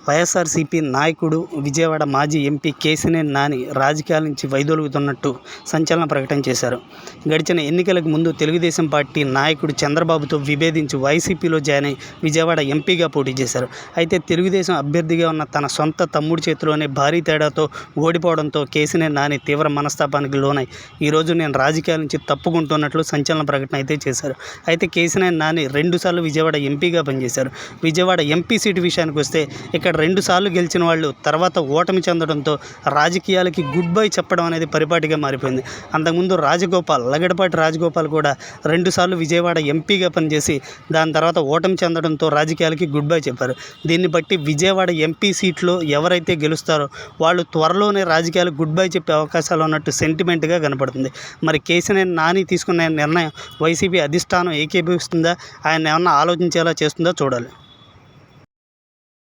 వైఎస్ఆర్సీపీ నాయకుడు విజయవాడ మాజీ ఎంపీ కేశినేని నాని రాజకీయాల నుంచి వైదొలుగుతున్నట్టు సంచలన ప్రకటన చేశారు. గడిచిన ఎన్నికలకు ముందు తెలుగుదేశం పార్టీ నాయకుడు చంద్రబాబుతో విభేదించి వైసీపీలో జాయిన్ అయి విజయవాడ ఎంపీగా పోటీ చేశారు. అయితే తెలుగుదేశం అభ్యర్థిగా ఉన్న తన సొంత తమ్ముడి చేతిలోనే భారీ తేడాతో ఓడిపోవడంతో కేశినేని నాని తీవ్ర మనస్తాపానికి లోనై ఈరోజు నేను రాజకీయాల నుంచి తప్పుకుంటున్నట్లు సంచలన ప్రకటన అయితే చేశారు. అయితే కేశినేని నాని 2 సార్లు విజయవాడ ఎంపీగా పనిచేశారు. విజయవాడ ఎంపీ సీటు విషయానికి వస్తే ఇక్కడ 2 సార్లు గెలిచిన వాళ్ళు తర్వాత ఓటమి చెందడంతో రాజకీయాలకి గుడ్ బై చెప్పడం అనేది పరిపాటిగా మారిపోయింది. అంతకుముందు లగడపాటి రాజగోపాల్ కూడా 2 సార్లు విజయవాడ ఎంపీగా పనిచేసి దాని తర్వాత ఓటమి చెందడంతో రాజకీయాలకి గుడ్ బై చెప్పారు. దీన్ని బట్టి విజయవాడ ఎంపీ సీట్లో ఎవరైతే గెలుస్తారో వాళ్ళు త్వరలోనే రాజకీయాలకు గుడ్ బై చెప్పే అవకాశాలు ఉన్నట్టు సెంటిమెంట్గా కనపడుతుంది. మరి కేశినేని నాని తీసుకున్న నిర్ణయం వైసీపీ అధిష్టానం ఏకీభవిస్తుందా, ఆయన ఏమన్నా ఆలోచించేలా చేస్తుందో చూడాలి.